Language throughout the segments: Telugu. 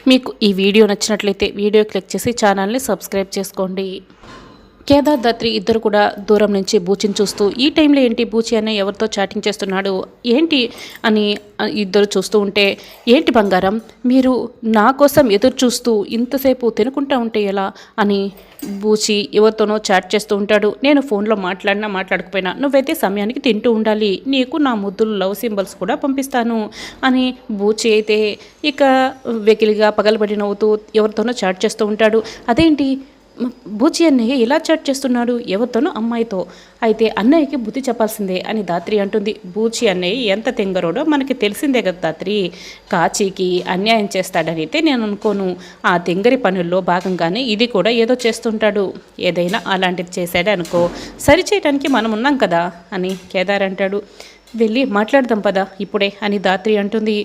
మీకు ఈ వీడియో నచ్చినట్లయితే వీడియో క్లిక్ చేసి ఛానల్ని సబ్స్క్రైబ్ చేసుకోండి. కేదార్ దాత్రి ఇద్దరు కూడా దూరం నుంచి బూచిని చూస్తూ ఈ టైంలో ఏంటి బూచి అనే ఎవరితో చాటింగ్ చేస్తున్నాడు ఏంటి అని ఇద్దరు చూస్తూ ఉంటే, ఏంటి బంగారం మీరు నా కోసం ఎదురు చూస్తూ ఇంతసేపు తినుకుంటా ఉంటే ఎలా అని బూచి ఎవరితోనో చాట్ చేస్తూ ఉంటాడు. నేను ఫోన్లో మాట్లాడినా మాట్లాడకపోయినా నువ్వైతే సమయానికి తింటూ ఉండాలి, నీకు నా ముద్దులు లవ్ సింబల్స్ కూడా పంపిస్తాను అని బూచి అయితే ఇక వెకిలిగా పగలబడి నవ్వుతూ ఎవరితోనో చాట్ చేస్తూ ఉంటాడు. అదేంటి బూచి అన్నయ్య ఇలా చాట్ చేస్తున్నాడు ఎవరితోనో అమ్మాయితో, అయితే అన్నయ్యకి బుద్ధి చెప్పాల్సిందే అని దాత్రి అంటుంది. బూచి అన్నయ్య ఎంత తెంగరోడో మనకి తెలిసిందే కదా దాత్రి, కాచీకి అన్యాయం చేస్తాడని అయితే నేను అనుకోను. ఆ తెంగరి పనుల్లో భాగంగానే ఇది కూడా ఏదో చేస్తుంటాడు, ఏదైనా అలాంటిది చేశాడే అనుకో, సరిచేయడానికి మనం ఉన్నాం కదా అని కేదార్ అంటాడు. వెళ్ళి మాట్లాడదాం పదా ఇప్పుడే అని దాత్రి అంటుంది.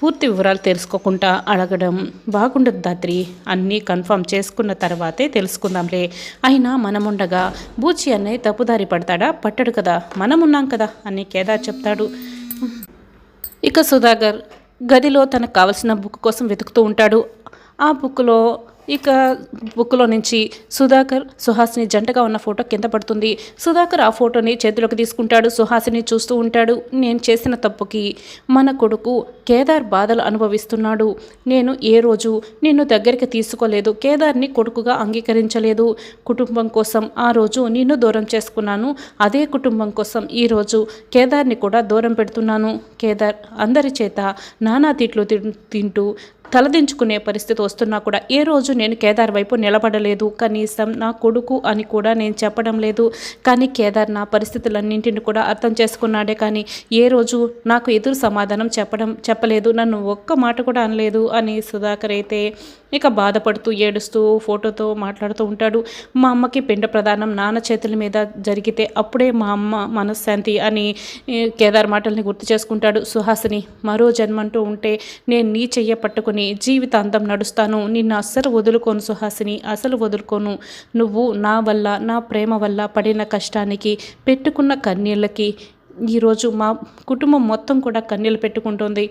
పూర్తి వివరాలు తెలుసుకోకుండా అడగడం బాగుండదు దాత్రి, అన్నీ కన్ఫర్మ్ చేసుకున్న తర్వాతే తెలుసుకుందాంలే. అయినా మనముండగా బూచి అన్నయ్య తప్పుదారి పడతాడా? పట్టడు కదా, మనమున్నాం కదా అని కేదార్ చెప్తాడు. ఇక సుధాకర్ గదిలో తనకు కావలసిన బుక్ కోసం వెతుకుతూ ఉంటాడు. ఆ బుక్లో నుంచి సుధాకర్ సుహాసిని జంటగా ఉన్న ఫోటో కింద పడుతుంది. సుధాకర్ ఆ ఫోటోని చేతిలోకి తీసుకుంటాడు. సుహాసిని చూస్తూ ఉంటాడు. నేను చేసిన తప్పుకి మన కొడుకు కేదార్ బాధలు అనుభవిస్తున్నాడు. నేను ఏ రోజు నిన్ను దగ్గరికి తీసుకోలేదు, కేదార్ని కొడుకుగా అంగీకరించలేదు. కుటుంబం కోసం ఆ రోజు నిన్ను దూరం చేసుకున్నాను, అదే కుటుంబం కోసం ఈరోజు కేదార్ని కూడా దూరం పెడుతున్నాను. కేదార్ అందరి చేత నానా తిట్లు తింటూ తలదించుకునే పరిస్థితి వస్తున్నా కూడా ఏ రోజు నేను కేదార్ వైపు నిలబడలేదు, కనీసం నా కొడుకు అని కూడా నేను చెప్పడం లేదు. కానీ కేదార్ నా పరిస్థితులన్నింటిని కూడా అర్థం చేసుకున్నాడే, కానీ ఏ రోజు నాకు ఎదురు సమాధానం చెప్పలేదు, నన్ను ఒక్క మాట కూడా అనలేదు అని సుధాకర్ అయితే ఇక బాధపడుతూ ఏడుస్తూ ఫోటోతో మాట్లాడుతూ ఉంటాడు. మా అమ్మకి పిండ ప్రదానం నాన్న చేతుల మీద జరిగితే అప్పుడే మా అమ్మ మనశ్శాంతి అని కేదార్ మాటల్ని గుర్తు చేసుకుంటాడు. సుహాసిని మరో జన్మంటూ ఉంటే నేను నీ చెయ్య పట్టుకుని జీవితాంతం నడుస్తాను, నిన్ను అస్సలు వదులుకోను సుహాసిని, అసలు వదులుకోను. నువ్వు నా వల్ల నా ప్రేమ వల్ల పడిన కష్టానికి పెట్టుకున్న కన్నీళ్ళకి ఈరోజు మా కుటుంబం మొత్తం కూడా కన్నీళ్ళు పెట్టుకుంటుంది.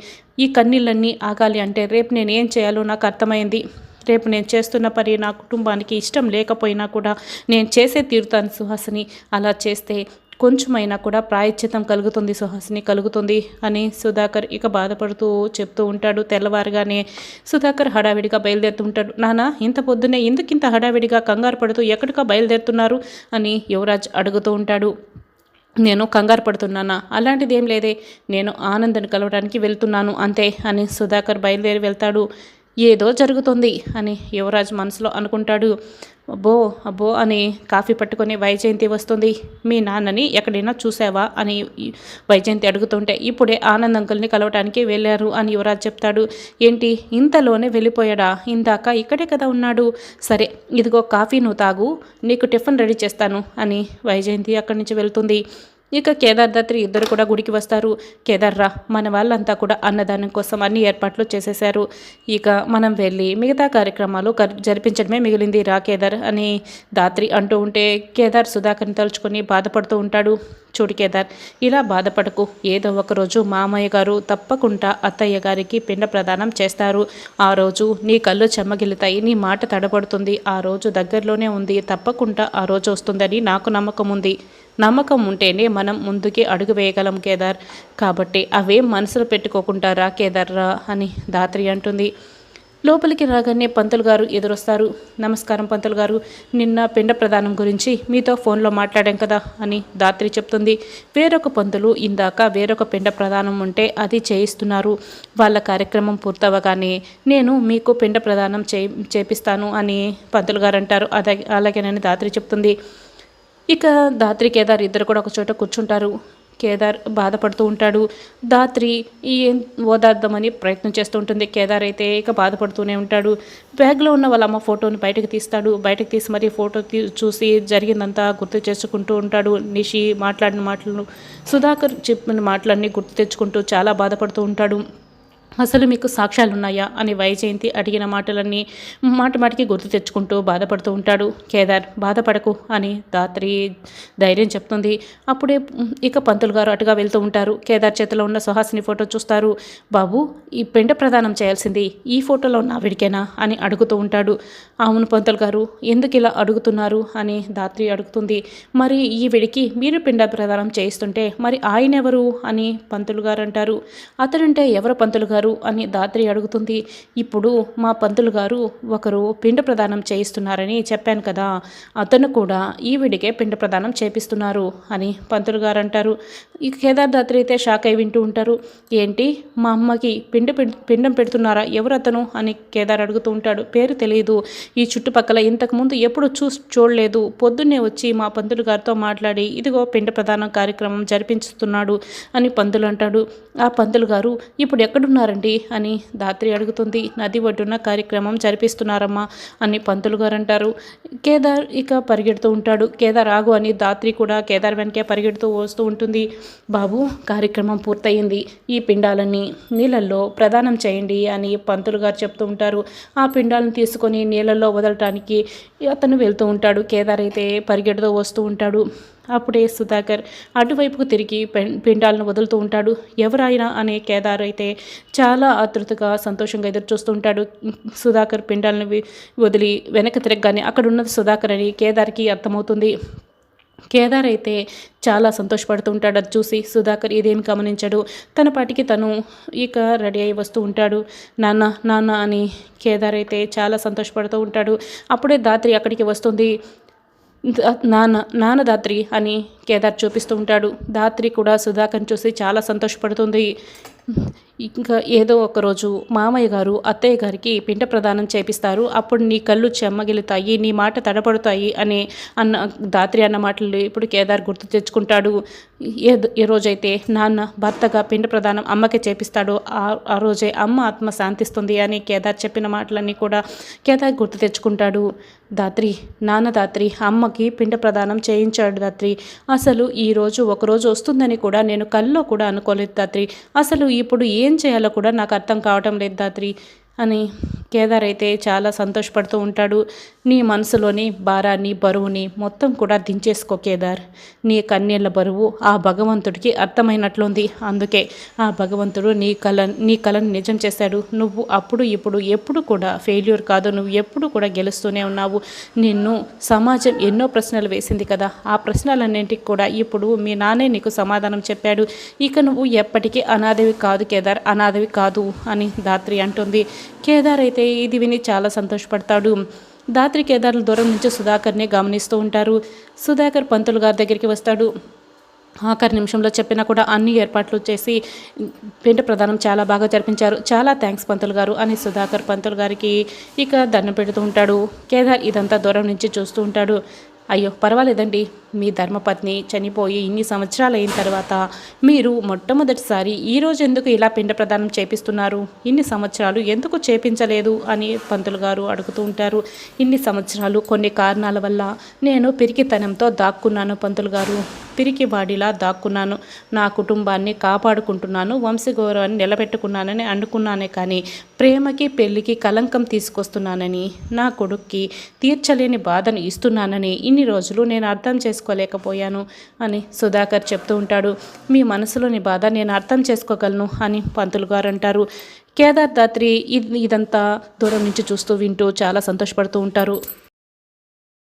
ఈ కన్నీళ్ళన్నీ ఆగాలి అంటే రేపు నేను ఏం చేయాలో నాకు అర్థమైంది. రేపు నేను చేస్తున్న పని నా కుటుంబానికి ఇష్టం లేకపోయినా కూడా నేను చేసే తీరుతాను సుహాసిని, అలా చేస్తే కొంచెమైనా కూడా ప్రాయశ్చితం కలుగుతుంది సుహాసిని, కలుగుతుంది అని సుధాకర్ ఇక బాధపడుతూ చెప్తూ ఉంటాడు. తెల్లవారుగానే సుధాకర్ హడావిడిగా బయలుదేరుతుంటాడు. నాన్న ఇంత పొద్దున్నే ఎందుకు ఇంత హడావిడిగా కంగారు పడుతూ ఎక్కడికా బయలుదేరుతున్నారు అని యువరాజ్ అడుగుతూ ఉంటాడు. నేను కంగారు పడుతున్నానా? అలాంటిది ఏం లేదే, నేను ఆనందని కలవడానికి వెళ్తున్నాను అంతే అని సుధాకర్ బయలుదేరి వెళ్తాడు. ఏదో జరుగుతుంది అని యువరాజ్ మనసులో అనుకుంటాడు. అబ్బో అని కాఫీ పట్టుకొని వైజయంతి వస్తుంది. మీ నాన్నని ఎక్కడైనా చూసావా అని వైజయంతి అడుగుతుంటే, ఇప్పుడే ఆనంద్ అంకుల్ని కలవటానికి వెళ్ళారు అని యువరాజ్ చెప్తాడు. ఏంటి ఇంతలోనే వెళ్ళిపోయాడా? ఇందాక ఇక్కడే కదా ఉన్నాడు. సరే ఇదిగో కాఫీ నువ్వు తాగు, నీకు టిఫిన్ రెడీ చేస్తాను అని వైజయంతి అక్కడి నుంచి వెళ్తుంది. ఇక కేదార్ దాత్రి ఇద్దరు కూడా గుడికి వస్తారు. కేదార్ రా, మన వాళ్ళంతా కూడా అన్నదానం కోసం అన్ని ఏర్పాట్లు చేసేశారు, ఇక మనం వెళ్ళి మిగతా కార్యక్రమాలు జరిపించడమే మిగిలింది రా కేదార్ అని దాత్రి అంటూ ఉంటే కేదార్ సుధాకర్ని తలుచుకొని బాధపడుతూ ఉంటాడు. చూడు కేదార్, ఇలా బాధపడకు, ఏదో ఒకరోజు మామయ్య గారు తప్పకుండా అత్తయ్య గారికి పిండ ప్రదానం చేస్తారు. ఆ రోజు నీ కళ్ళు చెమ్మగిలుతాయి, నీ మాట తడబడుతుంది. ఆ రోజు దగ్గరలోనే ఉంది, తప్పకుండా ఆ రోజు వస్తుందని నాకు నమ్మకం ఉంది. నమ్మకం ఉంటేనే మనం ముందుకి అడుగు వేయగలం కేదార్, కాబట్టి అవేం మనసులో పెట్టుకోకుంటారా కేదార్ రా అని దాత్రి అంటుంది. లోపలికి రాగానే పంతులు గారు ఎదురొస్తారు. నమస్కారం పంతులు గారు, నిన్న పిండ ప్రదానం గురించి మీతో ఫోన్లో మాట్లాడాం కదా అని దాత్రి చెప్తుంది. వేరొక పంతులు ఇందాక వేరొక పిండ ప్రదానం ఉంటే అది చేయిస్తున్నారు, వాళ్ళ కార్యక్రమం పూర్తవగానే నేను మీకు పిండ ప్రదానం చేపిస్తాను అని పంతులు గారు అంటారు. అలాగేనని దాత్రి చెప్తుంది. ఇక దాత్రి కేదార్ ఇద్దరు కూడా ఒక చోట కూర్చుంటారు. కేదార్ బాధపడుతూ ఉంటాడు. దాత్రి ఏం ఓదార్దామని ప్రయత్నం చేస్తూ ఉంటుంది. కేదార్ అయితే ఇక బాధపడుతూనే ఉంటాడు. బ్యాగ్లో ఉన్న వాళ్ళ అమ్మ ఫోటోని బయటకు తీస్తాడు. బయటకు తీసి మరి ఫోటో చూసి జరిగిందంతా గుర్తు చేసుకుంటూ ఉంటాడు. నిషి మాట్లాడిన మాటలను, సుధాకర్ చెప్పిన మాటలన్నీ గుర్తు తెచ్చుకుంటూ చాలా బాధపడుతూ ఉంటాడు. అసలు మీకు సాక్ష్యాలున్నాయా అని వైజయంతి అడిగిన మాటలన్నీ మాటికి గుర్తు తెచ్చుకుంటూ బాధపడుతూ ఉంటాడు. కేదార్ బాధపడకు అని ధాత్రి ధైర్యం చెప్తుంది. అప్పుడే ఇక పంతులు గారు అటుగా వెళ్తూ ఉంటారు. కేదార్ చేతిలో ఉన్న సుహాసిని ఫోటో చూస్తారు. బాబు, ఈ పిండ ప్రదానం చేయాల్సింది ఈ ఫోటోలో ఉన్న ఆవిడికేనా అని అడుగుతూ ఉంటాడు. అవును పంతులు గారు, ఎందుకు ఇలా అడుగుతున్నారు అని ధాత్రి అడుగుతుంది. మరి ఈవిడికి మీరు పిండ ప్రదానం చేయిస్తుంటే మరి ఆయన ఎవరు అని పంతులు గారు అంటారు. అతడంటే ఎవరు పంతులు గారు అని ధాత్రి అడుగుతుంది. ఇప్పుడు మా పంతులు గారు ఒకరు పిండ ప్రదానం చేయిస్తున్నారని చెప్పాను కదా, అతను కూడా ఈవిడికే పిండ ప్రదానం చేపిస్తున్నారు అని పంతులు గారు అంటారు. ఈ కేదార్ ధాత్రి అయితే షాక్ అయి వింటూ ఉంటారు. ఏంటి, మా అమ్మకి పిండం పెడుతున్నారా, ఎవరు అతను అని కేదార్ అడుగుతూ ఉంటాడు. పేరు తెలియదు, ఈ చుట్టుపక్కల ఇంతకుముందు ఎప్పుడు చూడలేదు, పొద్దున్నే వచ్చి మా పంతులు గారితో మాట్లాడి ఇదిగో పిండ ప్రదానం కార్యక్రమం జరిపించుతున్నాడు అని పంతులు అంటాడు. ఆ పంతులు గారు ఇప్పుడు ఎక్కడున్నారండి అని ధాత్రి అడుగుతుంది. నది ఒడ్డున కార్యక్రమం జరిపిస్తున్నారమ్మా అని పంతులు గారు అంటారు. కేదార్ ఇక పరిగెడుతూ ఉంటాడు. కేదార్ ఆగు అని ధాత్రి కూడా కేదార్ వెనకే పరిగెడుతూ వస్తూ ఉంటుంది. బాబు, కార్యక్రమం పూర్తయింది, ఈ పిండాలని నీళ్ళల్లో ప్రదానం చేయండి అని పంతులు గారు చెప్తూ ఉంటారు. ఆ పిండాలను తీసుకొని నీళ్ళల్లో వదలటానికి అతను వెళ్తూ ఉంటాడు. కేదార్ అయితే పరిగెడుతూ వస్తూ ఉంటాడు. అప్పుడే సుధాకర్ అటువైపుకు తిరిగి పిండాలను వదులుతూ ఉంటాడు. ఎవరైనా అనే కేదార్ అయితే చాలా ఆతృతగా సంతోషంగా ఎదురు చూస్తూ ఉంటాడు. సుధాకర్ పిండాలను వదిలి వెనక్కి తిరగగానే అక్కడ ఉన్నది సుధాకర్ అని కేదార్కి అర్థమవుతుంది. కేదార్ అయితే చాలా సంతోషపడుతూ ఉంటాడు. అది చూసి సుధాకర్ ఇదేమి గమనించాడు. తన పాటికి తను ఇక రెడీ అయి వస్తూ ఉంటాడు. నాన్న నాన్న అని కేదార్ అయితే చాలా సంతోషపడుతూ ఉంటాడు. అప్పుడే ధాత్రి అక్కడికి వస్తుంది. నాన్న ధాత్రి అని కేదార్ చూపిస్తూ ఉంటాడు. ధాత్రి కూడా సుధాకర్ని చూసి చాలా సంతోషపడుతుంది. ఇంకా ఏదో ఒకరోజు మామయ్య గారు అత్తయ్య గారికి పిండ ప్రదానం చేపిస్తారు, అప్పుడు నీ కళ్ళు చెమ్మగిలుతాయి, నీ మాట తడపడతాయి అని ధాత్రి అన్న మాటలు ఇప్పుడు కేదార్ గుర్తు తెచ్చుకుంటాడు. ఏ రోజైతే నాన్న భర్తగా పిండ ప్రదానం అమ్మకి చేపిస్తాడో ఆ రోజే అమ్మ ఆత్మ శాంతిస్తుంది అని కేదార్ చెప్పిన మాటలన్నీ కూడా కేదార్ గుర్తు తెచ్చుకుంటాడు. ధాత్రి, నాన్న ధాత్రి అమ్మకి పిండ ప్రదానం చేయించాడు ధాత్రి. అసలు ఈరోజు ఒకరోజు వస్తుందని కూడా నేను కల్లో కూడా అనుకోలేదు ధాత్రి. అసలు ఇప్పుడు ఏం చేయాలో కూడా నాకు అర్థం కావటం లేదు ధాత్రి అని కేదార్ అయితే చాలా సంతోషపడుతూ ఉంటాడు. నీ మనసులోని భారాన్ని బరువుని మొత్తం కూడా దించేసుకో కేదార్. నీ కన్నీళ్ళ బరువు ఆ భగవంతుడికి అర్థమైనట్లుంది. అందుకే ఆ భగవంతుడు నీ కళను నిజం చేశాడు. నువ్వు అప్పుడు ఇప్పుడు ఎప్పుడు కూడా ఫెయిల్యూర్ కాదు, నువ్వు ఎప్పుడు కూడా గెలుస్తూనే ఉన్నావు. నిన్ను సమాజం ఎన్నో ప్రశ్నలు వేసింది కదా, ఆ ప్రశ్నలన్నింటికి కూడా ఇప్పుడు మీ నాన్నే నీకు సమాధానం చెప్పాడు. ఇక నువ్వు ఎప్పటికీ అనాథవి కాదు కేదార్, అనాథవి కాదు అని ధాత్రి అంటుంది. కేదార్ అయితే ఇది విని చాలా సంతోషపడతాడు. ధాత్రి కేదార్ల దూరం నుంచి సుధాకర్ని గమనిస్తూ ఉంటారు. సుధాకర్ పంతులు గారి దగ్గరికి వస్తాడు. ఆఖరి నిమిషంలో చెప్పినా కూడా అన్ని ఏర్పాట్లు చేసి పిండ ప్రదానం చాలా బాగా జరిపించారు, చాలా థ్యాంక్స్ పంతులు గారు అని సుధాకర్ పంతులు గారికి ఇక దండం పెడుతూ ఉంటాడు. కేదార్ ఇదంతా దూరం నుంచి చూస్తూ ఉంటాడు. అయ్యో పర్వాలేదండి, మీ ధర్మపత్ని చనిపోయి ఇన్ని సంవత్సరాలు అయిన తర్వాత మీరు మొట్టమొదటిసారి ఈరోజు ఎందుకు ఇలా పిండ ప్రదానం చేపిస్తున్నారు, ఇన్ని సంవత్సరాలు ఎందుకు చేపించలేదు అని పంతులు గారు అడుగుతూ ఉంటారు. ఇన్ని సంవత్సరాలు కొన్ని కారణాల వల్ల నేను పిరికితనంతో దాక్కున్నాను పంతులు గారు, పిరికి వాడిలా దాక్కున్నాను. నా కుటుంబాన్ని కాపాడుకుంటున్నాను, వంశగౌరవాన్ని నిలబెట్టుకున్నానని అనుకున్నానే కానీ ప్రేమకి పెళ్ళికి కలంకం తీసుకొస్తున్నానని, నా కొడుక్కి తీర్చలేని బాధను ఇస్తున్నానని ఇన్ని రోజులు నేను అర్థం చేసుకోలేకపోయాను అని సుధాకర్ చెప్తూ ఉంటాడు. మీ మనసులోని బాధ నేను అర్థం చేసుకోగలను అని పంతులు గారు అంటారు. కేదార్ ధాత్రి ఇదంతా దూరం నుంచి చూస్తూ వింటూ చాలా సంతోషపడుతూ ఉంటారు.